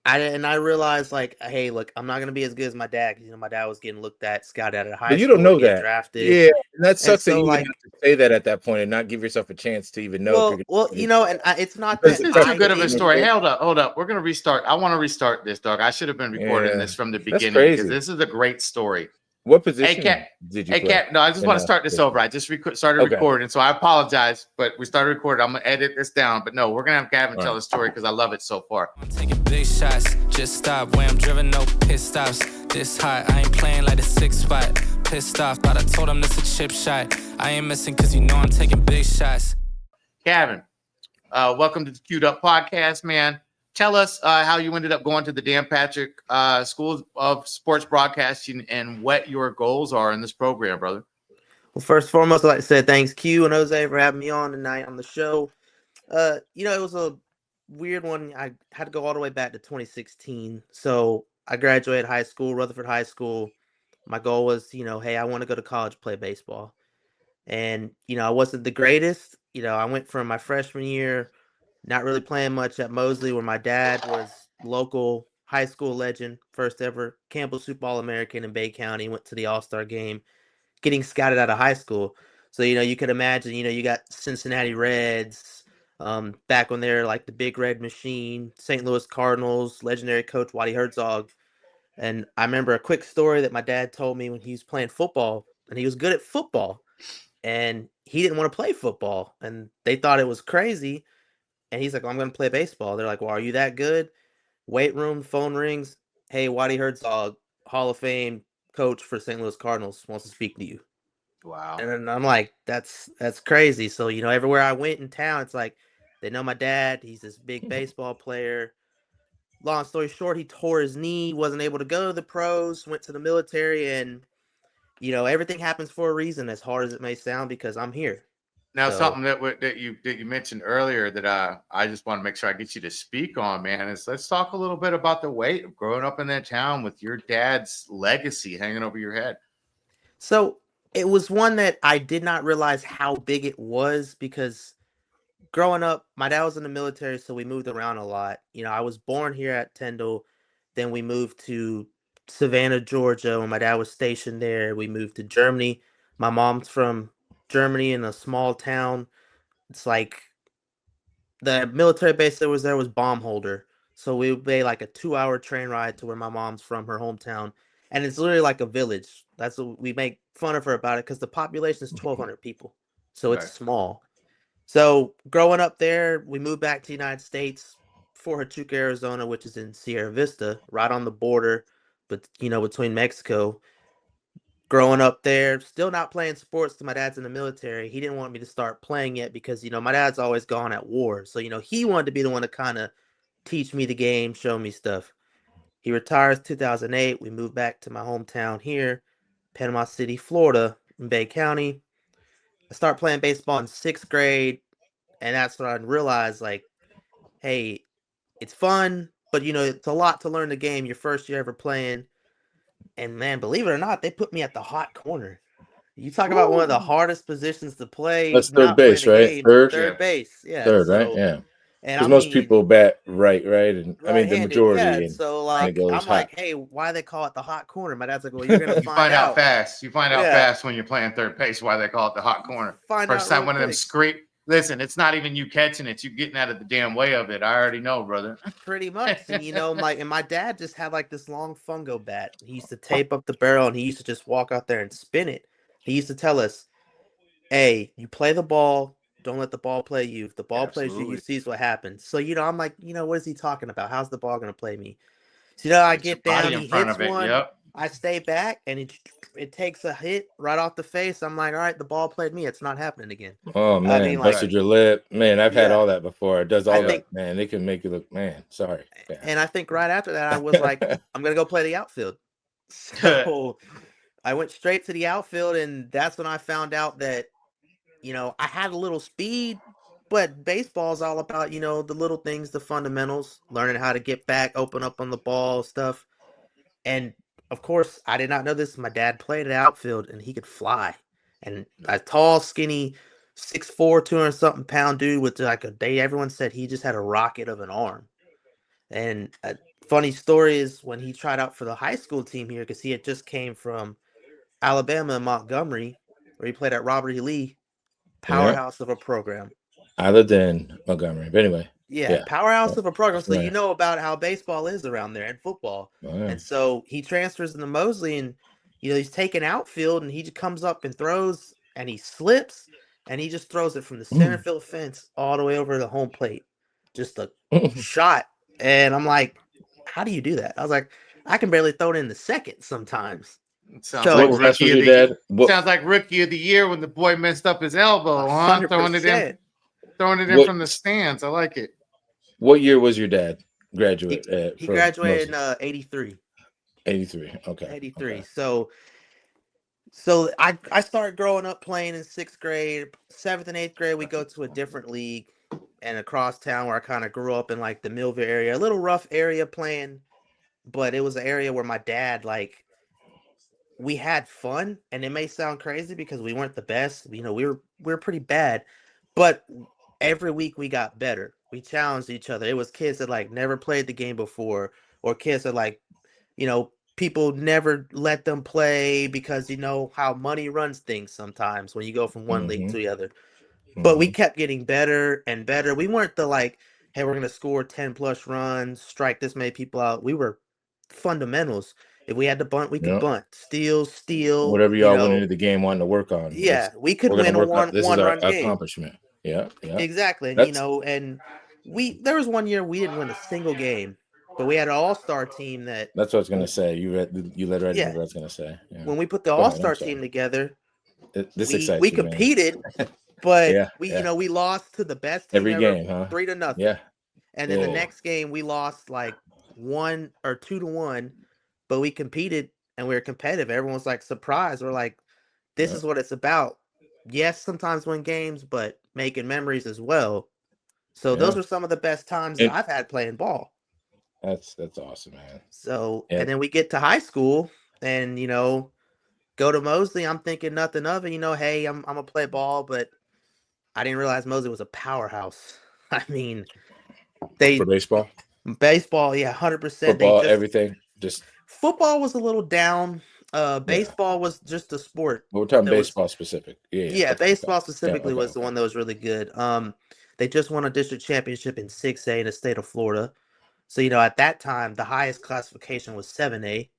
I realized like, hey, look, I'm not gonna be as good as my dad because my dad was getting looked at, scouted out of high But you don't school to know get that. drafted, Yeah, and that and sucks that so you even like, have to say that at that point and not give yourself a chance to even know if you're well, gonna and it's not because This that the is too I good of a preparation, didn't. story. Hey, hold up. We're gonna restart. I want to restart this, dog. I should have been recording yeah, this from the that's beginning because crazy. this is a great story. What Hey, Cat. position did you Hey, play Cat. No, I just in want to start this baseball? over. I just started Okay, recording, so I apologize, but we started recording. I'm gonna edit this down, but no, we're gonna have Kavin all tell right. the story because I love it so far. I'm taking big shots, just stop where I'm driven, no pit stops. This hot, I ain't playing like a 6 spot. Pissed off, thought I told him this a chip shot. I ain't missing cause I'm taking big shots. Kavin, welcome to the Queued Up Podcast, man. Tell us how you ended up going to the Dan Patrick School of Sports Broadcasting and what your goals are in this program, brother. Well, first and foremost, I'd like to say thanks, Q and Jose, for having me on tonight on the show. It was a weird one. I had to go all the way back to 2016. So I graduated high school, Rutherford High School. My goal was, hey, I want to go to college, play baseball. And, I wasn't the greatest. I went from my freshman year, not really playing much at Mosley, where my dad was local high school legend, first ever Campbell Soup All-American in Bay County, went to the All-Star game, getting scouted out of high school. So, you could imagine, you got Cincinnati Reds, back when they're like the Big Red Machine, St. Louis Cardinals, legendary coach Waddy Herzog. And I remember a quick story that my dad told me when he was playing football, and he was good at football, and he didn't want to play football, and they thought it was crazy. And he's like, well, I'm going to play baseball. They're like, well, are you that good? Weight room, phone rings. Hey, Waddy Herzog, Hall of Fame coach for St. Louis Cardinals, wants to speak to you. Wow. And then I'm like, that's crazy. So, everywhere I went in town, it's like, they know my dad. He's this big baseball player. Long story short, he tore his knee, wasn't able to go to the pros, went to the military, and, everything happens for a reason, as hard as it may sound, because I'm here. Now, So, something that you mentioned earlier that I just want to make sure I get you to speak on, man, is let's talk a little bit about the weight of growing up in that town with your dad's legacy hanging over your head. so it was one that I did not realize how big it was because growing up, my dad was in the military, so we moved around a lot. I was born here at Tyndall, then we moved to Savannah, Georgia, when my dad was stationed there. We moved to Germany. My mom's from Germany in a small town. It's like the military base that was there was Baumholder. So we would pay like a 2-hour train ride to where my mom's from, her hometown. And it's literally like a village. That's what we make fun of her about it because the population is 1,200 people. So it's Right. small. So growing up there, we moved back to the United States, Fort Huachuca, Arizona, which is in Sierra Vista, right on the border, but between Mexico. Growing up there, still not playing sports because my dad's in the military. He didn't want me to start playing yet because my dad's always gone at war. So he wanted to be the one to kind of teach me the game, show me stuff. He retires 2008. We moved back to my hometown here, Panama City, Florida, in Bay County. I start playing baseball in 6th grade, and that's when I realized, like, hey, it's fun, but it's a lot to learn the game your first year ever playing. And man, believe it or not, they put me at the hot corner. You talk about one of the Ooh. hardest positions to play, That's third not playing base, the right? game, Third, Yeah. third base. Yeah. third, right? So, Yeah, and because I most mean, people bat right, and I mean the right-handed. Yeah. majority, And and so, it like, goes I'm hot. like, hey, why they call it the hot corner? My dad's like, well, you're going to You find find out out. fast. You find out Yeah. fast when you're playing third base why they call it the hot corner. Find First out time real one of them quick. scrape. Listen, it's not even you catching it. You getting out of the damn way of it. I already know, brother. Pretty much. And, my dad just had like this long fungo bat. He used to tape up the barrel and he used to just walk out there and spin it. He used to tell us, hey, you play the ball. Don't let the ball play you. If the ball plays you, you Absolutely. sees what happens. So, I'm like, what is he talking about? How's the ball going to play me? So, I Get your get body down, in he front hits of it. one. Yep. I stay back and it takes a hit right off the face. I'm like, all right, the ball played me. It's not happening again. Oh I man, mean, like, Right. busted your lip, man. I've had yeah, all that before. It does I all Yeah. that, think, man. They can make you look, man. Sorry, yeah. and I think right after that, I was like, I'm going to go play the outfield. So I went straight to the outfield, and that's when I found out that, I had a little speed, but baseball is all about, the little things, the fundamentals, learning how to get back, open up on the ball, stuff. And of course, I did not know this. My dad played at outfield, and he could fly. And a tall, skinny, 6'4", 200-something pound dude with like everyone said he just had a rocket of an arm. And funny story is when he tried out for the high school team here, because he had just came from Alabama and Montgomery, where he played at Robert E. Lee, powerhouse of a program. I lived in Montgomery, but anyway. Yeah, powerhouse of a program. So Familiar. you know about how baseball is around there and football. Oh, yeah. And so he transfers into Mosley, and he's taking outfield, and he just comes up and throws, and he slips, and he just throws it from the center field fence all the way over the home plate. Just a shot. And I'm like, how do you do that? I was like, I can barely throw it in the second sometimes. It sounds So- like What rookie was of your the dad? What, sounds like rookie of the year when the boy messed up his elbow, huh? Throwing it in 100%. from the stands. I like it. what year was your dad graduate? He from graduated Moses? in 83. 83. Okay. 83. Okay. So I started growing up playing in 6th grade. 7th and 8th grade, we go to a different league and across town where I kind of grew up in like the Millville area, a little rough area playing, but it was an area where my dad, like, we had fun, and it may sound crazy because we weren't the best. We were pretty bad, but every week we got better. We challenged each other. It was kids that like never played the game before, or kids that like, people never let them play because how money runs things sometimes when you go from one league to the other. But we kept getting better and better. We weren't the like, hey, we're gonna score 10 plus runs, strike this many people out. We were fundamentals. If we had to bunt, we could bunt. Steal. Whatever y'all went into the game wanting to work on. Yeah, we could we're gonna win a work on. This is one our run game. accomplishment. Yeah. Exactly. And and there was one year we didn't win a single game, but we had an all-star team that. That's what I was gonna say. You led right into what I was gonna say. Yeah. When we put the all-star team together, this excites we you, man. competed, but Yeah, we lost to the best team every ever, game, huh? 3-0. Yeah. And then the next game we lost like 1 or 2-1, but we competed and we were competitive. Everyone's like surprised. We're like, this is what it's about. Yes, sometimes win games, but making memories as well. So those are some of the best times that I've had playing ball. That's awesome, man. So and then we get to high school and go to Mosley. I'm thinking nothing of it. Hey, I'm gonna play ball, but I didn't realize Mosley was a powerhouse. I mean, for baseball, yeah, 100%. Football, everything. Just football was a little down. Baseball was just a sport. We're talking baseball specific. Yeah, baseball specifically was the one that was really good. They just won a district championship in 6A in the state of Florida. So at that time the highest classification was 7A.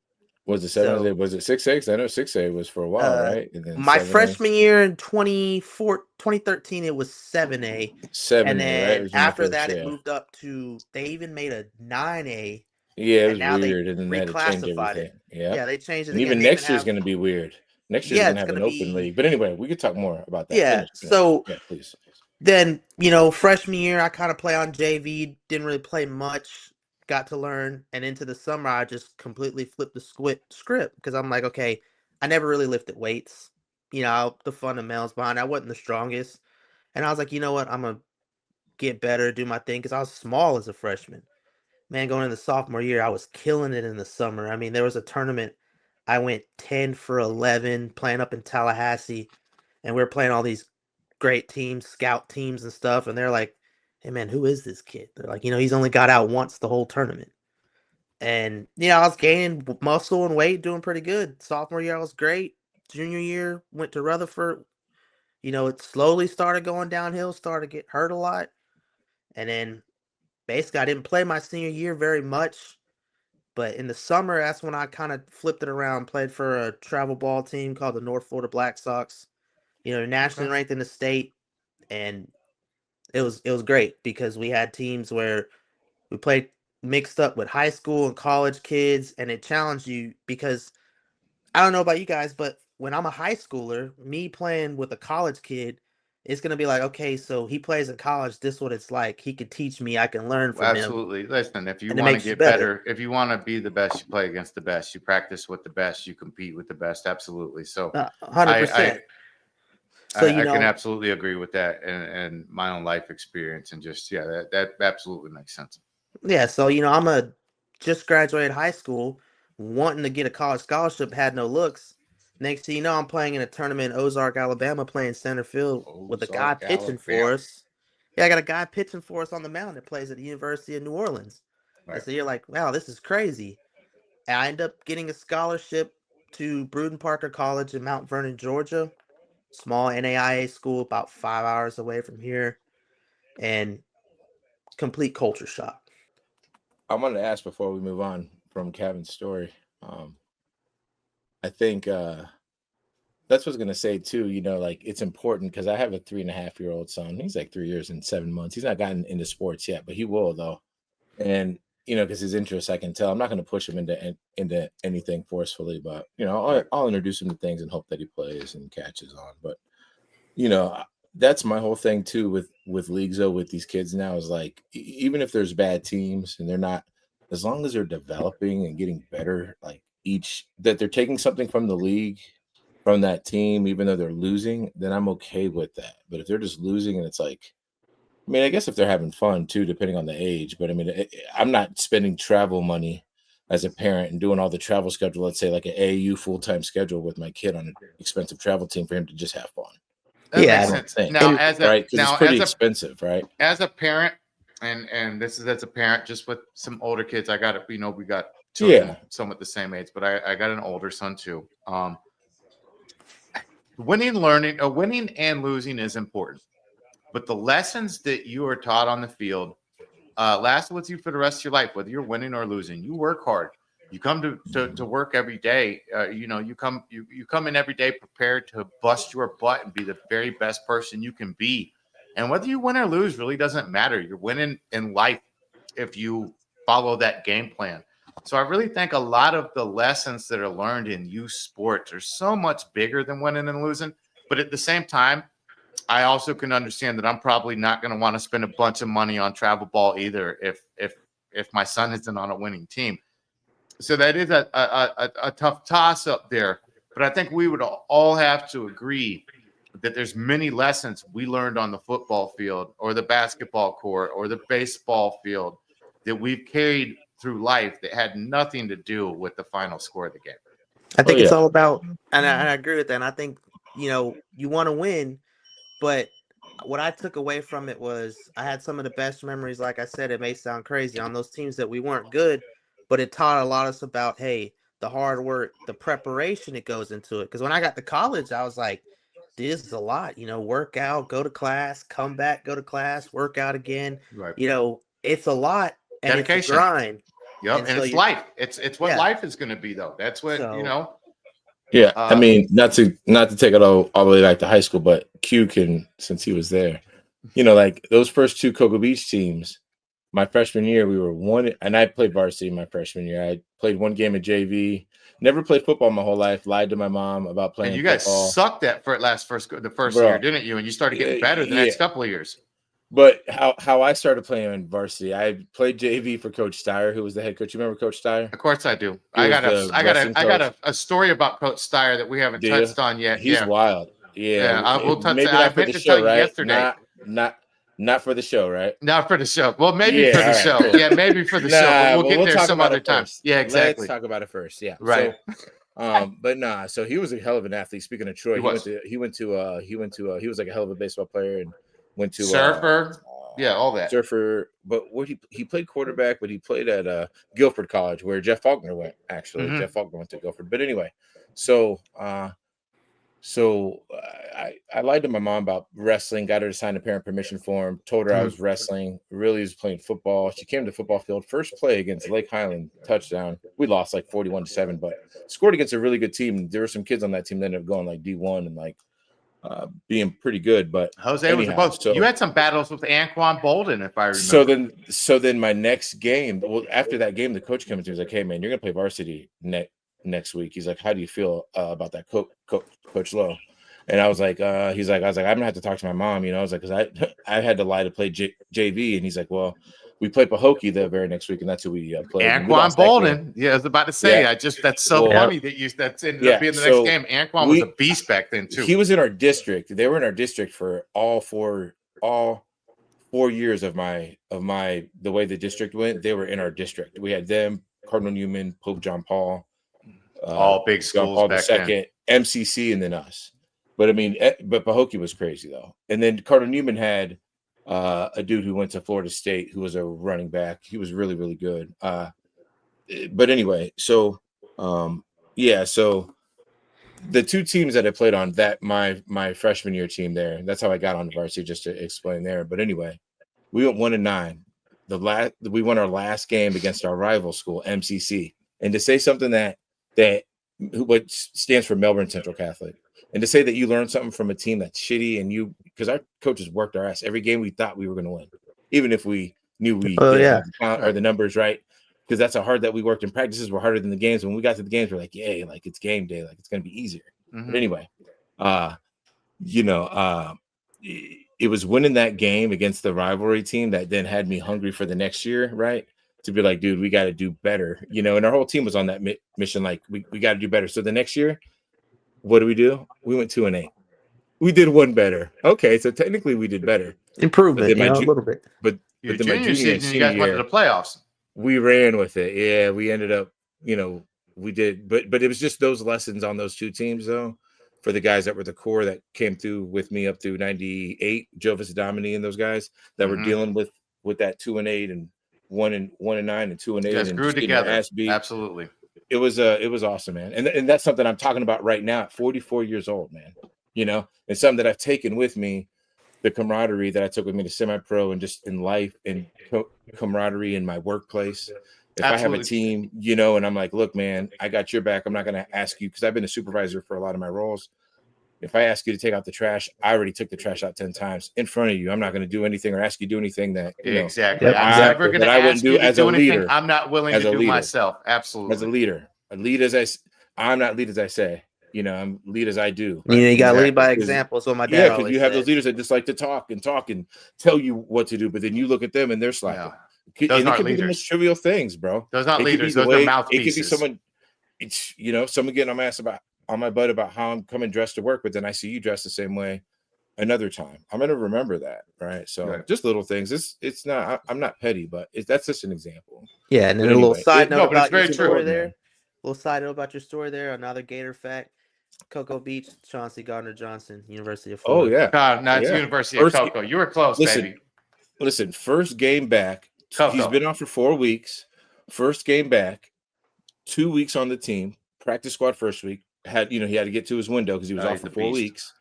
Was it 7A? Was it 6A? I know 6A was for a while, right? And then my freshman year in 2013, it was 7A. 7A, and then right? After that, it moved up to. They even made a 9A. Yeah, it was weird, and then they had to change everything. Yeah, they changed it. And even next year's going to be weird. Next year's going to have an open league. But anyway, we could talk more about that. Yeah. So please. Then freshman year, I kind of play on JV. Didn't really play much. Got to learn, and into the summer, I just completely flipped the script because I'm like, okay, I never really lifted weights. The fundamentals behind. I wasn't the strongest, and I was like, you know what, I'm gonna get better, do my thing because I was small as a freshman. Man, going into the sophomore year, I was killing it in the summer. I mean, there was a tournament. I went 10 for 11 playing up in Tallahassee, and we were playing all these great teams, scout teams and stuff, and they're like, hey man, who is this kid? They're like, he's only got out once the whole tournament. And I was gaining muscle and weight, doing pretty good. Sophomore year I was great. Junior year went to Rutherford. It slowly started going downhill, started to get hurt a lot. And then basically I didn't play my senior year very much. But in the summer, that's when I kind of flipped it around, played for a travel ball team called the North Florida Black Sox. Nationally ranked in the state, and it was great because we had teams where we played mixed up with high school and college kids, and it challenged you because I don't know about you guys, but when I'm a high schooler, me playing with a college kid, it's gonna be like, okay, so he plays in college. This is what it's like. He could teach me. I can learn from him. Absolutely. Listen, if you want to get better, if you want to be the best, you play against the best. You practice with the best. You compete with the best. Absolutely. So 100%. So I can absolutely agree with that, and my own life experience, and just that absolutely makes sense. Yeah, so I'm a just graduated high school, wanting to get a college scholarship, had no looks. Next thing you know, I'm playing in a tournament in Ozark, Alabama, playing center field with a guy pitching for us. Yeah, I got a guy pitching for us on the mound that plays at the University of New Orleans. Right. And so you're like, wow, this is crazy. And I end up getting a scholarship to Bruden Parker College in Mount Vernon, Georgia. Small NAIA school about 5 hours away from here. And complete culture shock. I wanted to ask before we move on from Kavin's story. I think that's what I was gonna say too. Like it's important because I have a 3.5-year-old son. He's like 3 years and 7 months. He's not gotten into sports yet, but he will though. And because his interests, I can tell. I'm not going to push him into anything forcefully, but I'll introduce him to things and hope that he plays and catches on. But that's my whole thing too with leagues though, with these kids now is like even if there's bad teams and they're not, as long as they're developing and getting better, like that they're taking something from the league, from that team, even though they're losing, then I'm okay with that. But if they're just losing and it's like, I mean, I guess if they're having fun too, depending on the age, but I mean, I'm not spending travel money as a parent and doing all the travel schedule, let's say like an AAU full-time schedule with my kid on an expensive travel team for him to just have fun. That makes sense. Now, right, because it's pretty expensive, right? As a parent, and this is as a parent, just with some older kids, I got it. We got children somewhat the same age, but I got an older son too. Winning and losing is important, but the lessons that you are taught on the field last with you for the rest of your life, whether you're winning or losing. You work hard. You come to work every day. You come in every day prepared to bust your butt and be the very best person you can be. And whether you win or lose really doesn't matter. You're winning in life if you follow that game plan. So I really think a lot of the lessons that are learned in youth sports are so much bigger than winning and losing. But at the same time, I also can understand that I'm probably not going to want to spend a bunch of money on travel ball either if my son isn't on a winning team. So that is a tough toss up there. But I think we would all have to agree that there's many lessons we learned on the football field or the basketball court or the baseball field that we've carried through life that had nothing to do with the final score of the game. I think it's all about, and I agree with that. And I think, you want to win, but what I took away from it was I had some of the best memories. Like I said, it may sound crazy on those teams that we weren't good, but it taught a lot of us about, hey, the hard work, the preparation that goes into it. Because when I got to college, I was like, this is a lot, work out, go to class, come back, go to class, work out again. Right. It's a lot and dedication. It's a grind. Yep. And it's life. It's what life is going to be though. That's what, Yeah. I mean, not to take it all the way back to high school, but Q can, since he was there, like those first two Cocoa Beach teams, my freshman year, we were one, and I played varsity my freshman year. I played one game of JV. Never played football my whole life. Lied to my mom about playing. And you guys football. Sucked at the first year, didn't you? And you started getting better the next couple of years. But how I started playing in varsity, I played JV for Coach Steyer, who was the head coach. You remember Coach Steyer? Of course I do. I got a story about Coach Steyer that we haven't touched on yet. He's wild. Yeah, I will touch. Maybe I meant to tell you yesterday. Not for the show, right? Not for the show. Well, maybe for the show. Cool. Yeah, maybe for the show. But we'll get there some other time. Yeah, exactly. Let's talk about it first. Yeah, right. So, but so he was a hell of an athlete. Speaking of Troy, he was like a hell of a baseball player and went to surfer. All that surfer. But he played quarterback, but he played at Guilford College, where Jeff Faulkner went. Actually, Jeff Faulkner went to Guilford. But anyway, so I lied to my mom about wrestling, got her to sign a parent permission form, told her I was wrestling, really was playing football. She came to football field, first play against Lake Highland, touchdown. We lost like 41-7, but scored against a really good team. There were some kids on that team that ended up going like D1 and like being pretty good. But Jose was supposed to. You had some battles with Anquan Bolden, if I remember. So then my next game, after that game, the coach came to me and was like, hey man, you're gonna play varsity next week. He's like, how do you feel about that, Coach Lowe? And I was like, I'm gonna have to talk to my mom, I was like, because I had to lie to play JV, and he's like, well, we played Pahokee the very next week, and that's who we played. Anquan Bolden, I was about to say, that's so funny that that's ended up being the next game. Anquan was a beast back then too. He was in our district. They were in our district for all four years of the way the district went. They were in our district. We had them, Cardinal Newman, Pope John Paul. All big schools Paul back II, MCC, and then us. But I mean, but Pahokee was crazy though. And then Cardinal Newman had a dude who went to Florida State who was a running back. He was really, really good. But anyway, so so the two teams that I played on, that my freshman year team there, that's how I got on the varsity, just to explain there. But anyway, we went 1-9. We won our last game against our rival school, MCC. And to say something that what stands for Melbourne Central Catholic, and to say that you learned something from a team that's shitty, and because our coaches worked our ass every game, we thought we were going to win, even if we knew we didn't have the count or the numbers right. Because that's how hard that we worked in practices were harder than the games. When we got to the games, we're like, yay, like it's game day, like it's going to be easier. But anyway, it was winning that game against the rivalry team that then had me hungry for the next year, right? To be like, dude, we got to do better, and our whole team was on that mission. Like we got to do better. So the next year, what do? We went 2-8. We did one better. Okay. So technically we did better. Improvement, a little bit. But then my junior season, you guys went to the playoffs. We ran with it. Yeah. We ended up, we did, but it was just those lessons on those two teams though, for the guys that were the core that came through with me up through 98, Jovis Domini and those guys that were dealing with that 2-8 and 1-9 and 2-8. You guys and grew together. Absolutely. It was awesome, man. And that's something I'm talking about right now at 44 years old, man. And something that I've taken with me, the camaraderie that I took with me to semi-pro and just in life and camaraderie in my workplace. If I have a team, and I'm like, look, man, I got your back. I'm not going to ask you, because I've been a supervisor for a lot of my roles. If I ask you to take out the trash, I already took the trash out 10 times in front of you. I'm not going to do anything or ask you to do anything that exactly. I'm never going to ask you to do anything I'm not willing to do myself. Absolutely. As a leader, I'm not lead as I say. I'm lead as I do. Right? You got to lead by example. So my dad. Yeah, because you have those leaders that just like to talk and tell you what to do, but then you look at them and they're slacking. Those and aren't it can leaders. be the most trivial things, bro. Those aren't leaders. Those are mouthpieces. It could be someone getting on my butt about how I'm coming dressed to work, but then I see you dressed the same way another time. I'm going to remember that, right? So just little things. It's not. I'm not petty, but that's just an example. Yeah, and then a little side note about your story there. Man. A little side note about your story there. Another Gator fact. Cocoa Beach, Chauncey Gardner-Johnson, University of Florida. Oh, yeah. No, it's University of Cocoa. You were close, baby. Listen, first game back. Cocoa. He's been off for 4 weeks. First game back, 2 weeks on the team. Practice squad first week. He had to get to his window because he was off for 4 weeks.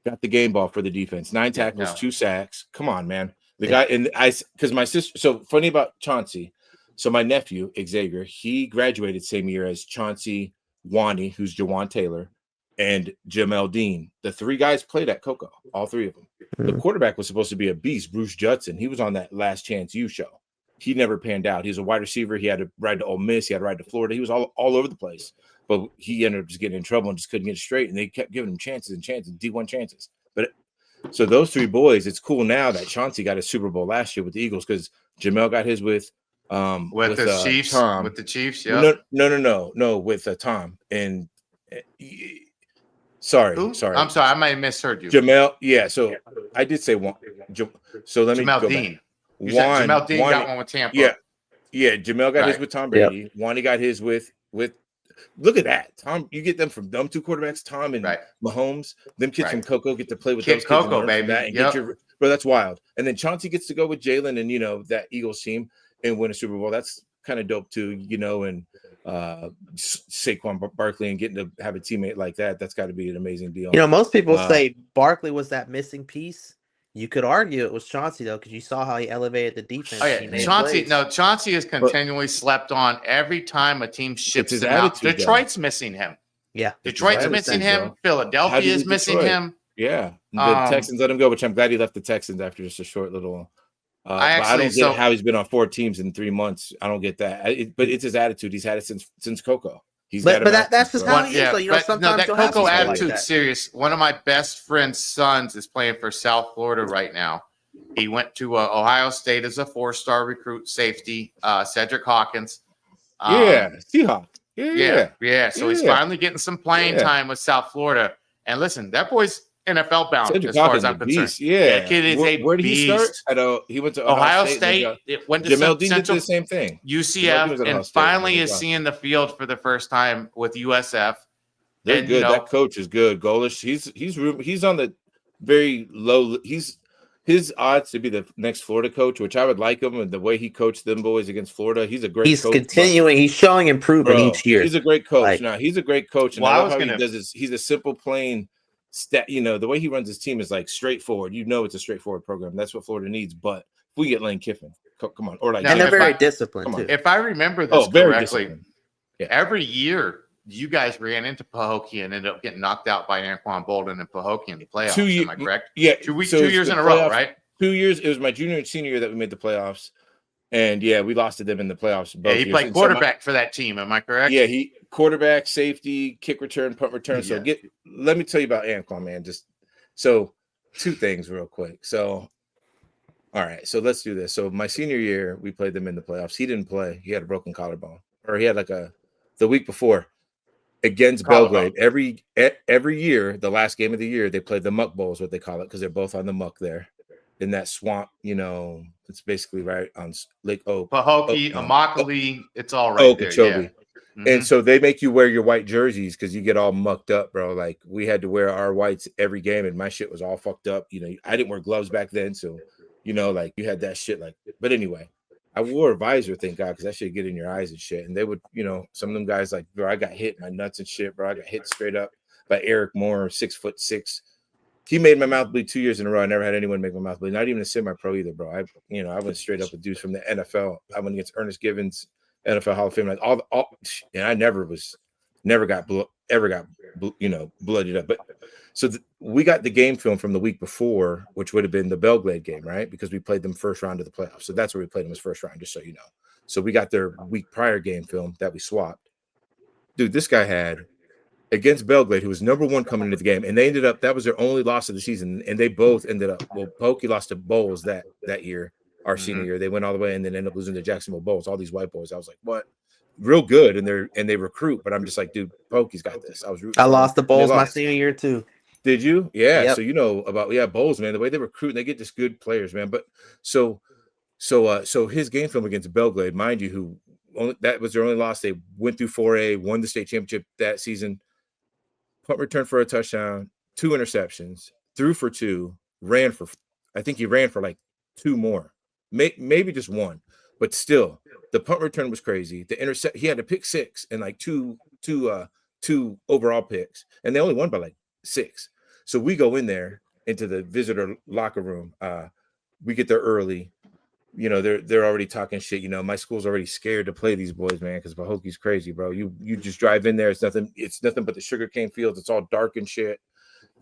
Got the game ball for the defense. 9 tackles, 2 sacks. Come on, man. The guy, and because my sister, so funny about Chauncey. So my nephew, Xavier, he graduated same year as Chauncey Wani, who's Jawan Taylor, and Jamel Dean. The 3 guys played at Cocoa, all 3 of them. The quarterback was supposed to be a beast, Bruce Judson. He was on that Last Chance U show. He never panned out. He was a wide receiver. He had to ride to Ole Miss. He had to ride to Florida. He was all over the place. But he ended up just getting in trouble and just couldn't get it straight. And they kept giving him chances and chances, D1 chances. But so those 3 boys, it's cool now that Chauncey got his Super Bowl last year with the Eagles, because Jamel got his with the Chiefs. Tom. With the Chiefs, yeah. No, with Tom and sorry. I'm sorry, I might have misheard you. Jamel, yeah. So I did say one. So let me Jamel go Dean. Back. Jamel Dean got one with Tampa. Yeah. Jamel got his with Tom Brady. Yep. Wani got his with. Look at that, Tom. You get them from them 2 quarterbacks, Tom and Mahomes. Them kids from Cocoa get to play with those kids. Cocoa, baby. Bro, that's wild. And then Chauncey gets to go with Jalen and that Eagles team and win a Super Bowl. That's kind of dope too, and Saquon Barkley and getting to have a teammate like that. That's got to be an amazing deal. Most people say Barkley was that missing piece. You could argue it was Chauncey though, because you saw how he elevated the defense. Oh yeah, Chauncey is continually slept on. Every time a team ships him out, Detroit's missing him. Yeah, Detroit's missing him. Philadelphia is missing him. Yeah, the Texans let him go, which I'm glad he left the Texans after just a short little. I don't get how he's been on 4 teams in 3 months. I don't get that. But it's his attitude. He's had it since Cocoa. That's just how he is. So, sometimes that Cocoa attitude's serious. One of my best friend's sons is playing for South Florida right now. He went to Ohio State as a 4-star recruit safety, Cedric Hawkins. Seahawks. Yeah. So he's finally getting some playing time with South Florida. And listen, that boy's NFL bound as far as I'm concerned. Yeah, that kid is a where did beast. He start? He went to Ohio State. It went to Jamel Dean Central, did the same thing. UCF, and finally is seeing the field for the first time with USF. They're good. That coach is good. Golish. He's on the very low. his odds to be the next Florida coach, which I would like him, and the way he coached them boys against Florida, he's a great He's coach. continuing. He's showing improvement Bro, each year. he's a great coach. Like, Now he's a great coach, and Well, I I love was how gonna- he does this. He's a simple, plain stat. You know, the way he runs his team is like straightforward. You know, it's a straightforward program. That's what Florida needs. But if we get Lane Kiffin, come on, or like, Now, and they're if very I- disciplined come on. too. If I remember this very correctly, disciplined. Yeah. every year you guys ran into Pahokee and ended up getting knocked out by Anquan Bolden and Pahokee in the playoffs. 2 years, Am I correct? Yeah, Two so it's years the in a row, playoffs- right? 2 years. It was my junior and senior year that we made the playoffs, and yeah, we lost to them in the playoffs. Yeah, Both he years. played And so my- quarterback for that team. Am I correct? Yeah, he quarterback, safety, kick return, punt return. So Yeah. let me tell you about Anquan, man. Just so 2 things real quick. So all right, so let's do this. So my senior year, we played them in the playoffs. He didn't play. He had a broken collarbone, or he had like the week before against Collarbone. Belgrade. Every year, the last game of the year, they played the Muck Bowl, is what they call it, because they're both on the muck there in that swamp. You know, it's basically right on Lake Oak. Pahokee, Oh, Immokalee, it's all right there. Okeechobee. Yeah. And Mhm. so they make you wear your white jerseys because you get all mucked up, bro. Like we had to wear our whites every game, and my shit was all fucked up. You know, I didn't wear gloves back then, so you know, like you had that shit. Like, but anyway, I wore a visor, thank God, because that shit get in your eyes and shit. And they would, you know, some of them guys like, bro, I got hit in my nuts and shit, bro. I got hit straight up by Eric Moore, 6'6". He made my mouth bleed 2 years in a row. I never had anyone make my mouth bleed. Not even a semi-pro either, bro. I went straight up with dudes from the NFL. I went against Ernest Givens, NFL Hall of Fame, like all, and I never got blooded up. But so we got the game film from the week before, which would have been the Belgrade game, right? Because we played them first round of the playoffs. So that's where we played them as first round, just so you know. So we got their week prior game film that we swapped. Dude, this guy had against Belgrade, who was number 1 coming into the game, and they ended up, that was their only loss of the season, and they both ended up, well, Pokey lost to Bowles that year, our senior year. They went all the way and then ended up losing to Jacksonville Bowles, all these white boys. I was like, what? Real good, and they recruit, but I'm just like, dude, Pokey's got this. I lost the Bulls my lost. senior year too. Did you? Yeah. Yep. So you know about Bowles, man. The way they recruit, and they get just good players, man. But so his game film against Belgrade, mind you, that was their only loss. They went through 4A, won the state championship that season. Punt return for a touchdown, 2 interceptions, threw for 2, I think he ran for like 2 more, maybe just 1, but still, the punt return was crazy. The he had a pick 6 and like two overall picks, and they only won by like 6. So we go in there into the visitor locker room. We get there early. You know, they're already talking shit. You know, my school's already scared to play these boys, man, because Pahoke's crazy, bro. You just drive in there, it's nothing but the sugarcane fields. It's all dark and shit.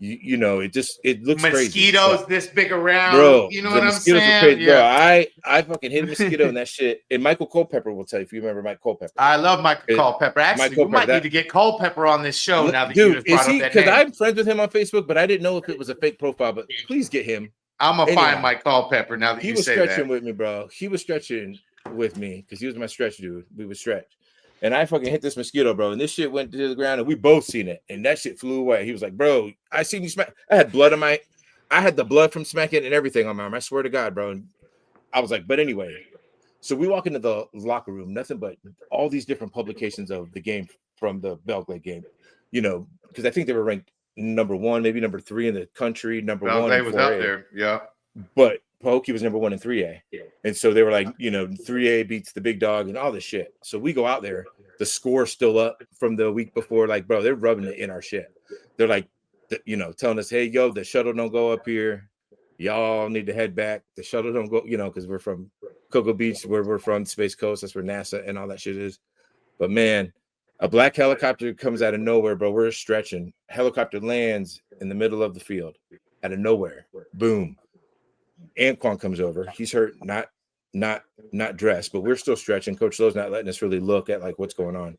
You know, it looks crazy. Mosquitoes this big around, Bro. you know The what I'm mosquitoes were saying? crazy. Bro, Yeah. I fucking hit a mosquito and that shit. And Michael Culpepper will tell you, if you remember Mike Culpepper. I love Michael Culpepper. Actually, we might need to get Culpepper on this show now that you Dude, just brought is he? up that Because name. I'm friends with him on Facebook, but I didn't know if it was a fake profile. But please get him. I'm gonna Anyhow, find Mike Culpepper now that He you was say stretching that. with me, bro. He was stretching with me because he was my stretch dude. We would stretch. And I fucking hit this mosquito, bro. And this shit went to the ground, and we both seen it. And that shit flew away. He was like, bro, I seen you smack. I had blood on I had the blood from smacking and everything on my arm. I swear to God, bro. And I was like, but anyway. So we walk into the locker room, nothing but all these different publications of the game from the Belgrade game. You know, because I think they were ranked number 1, maybe number 3 in the country, number 1 They in was 4A. up there. Yeah. But Pahokee was number 1 in 3A. And so they were like, you know, 3A beats the big dog and all this shit. So we go out there, the score's still up from the week before. Like, bro, they're rubbing it in our shit. They're like, you know, telling us, hey, yo, the shuttle don't go up here. Y'all need to head back. The shuttle don't go, you know, because we're from Cocoa Beach, where we're from, Space Coast. That's where NASA and all that shit is. But man, a black helicopter comes out of nowhere, bro. We're stretching. Helicopter lands in the middle of the field out of nowhere. Boom. Anquan comes over. He's hurt, not dressed, but we're still stretching. Coach Lowe's not letting us really look at like what's going on.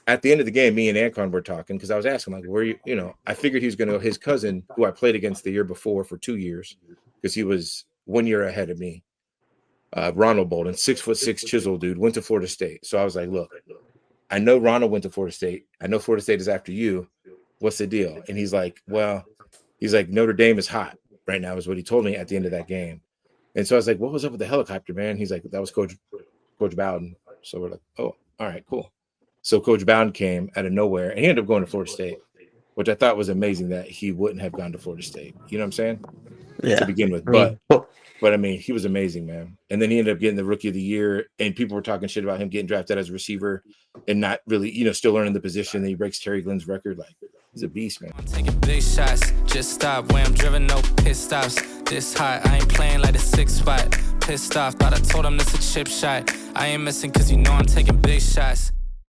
At the end of the game, me and Anquan were talking because I was asking, like, where you know, I figured he was going to go. His cousin, who I played against the year before for 2 years, because he was 1 year ahead of me. Ronald Bolden, 6'6" chisel dude, went to Florida State. So I was like, look, I know Ronald went to Florida State. I know Florida State is after you. What's the deal? And he's like, well, Notre Dame is hot right now, is what he told me at the end of that game. And so I was like, what was up with the helicopter, man? He's like, that was Coach Bowden. So we're like, oh, all right, cool. So Coach Bowden came out of nowhere, and he ended up going to Florida State, which I thought was amazing that he wouldn't have gone to Florida State. You know what I'm saying? to begin with. But I mean, he was amazing, man. And then he ended up getting the Rookie of the Year, and people were talking shit about him getting drafted as a receiver and not really, still learning the position. And he breaks Terry Glenn's record. Like, he's a beast, man. I'm taking big shots, just stop where I'm driven, no pit stops. This hot, I ain't playing like a 6 spot. Pissed off, thought I told him this a chip shot. I ain't missing cause I'm taking big shots.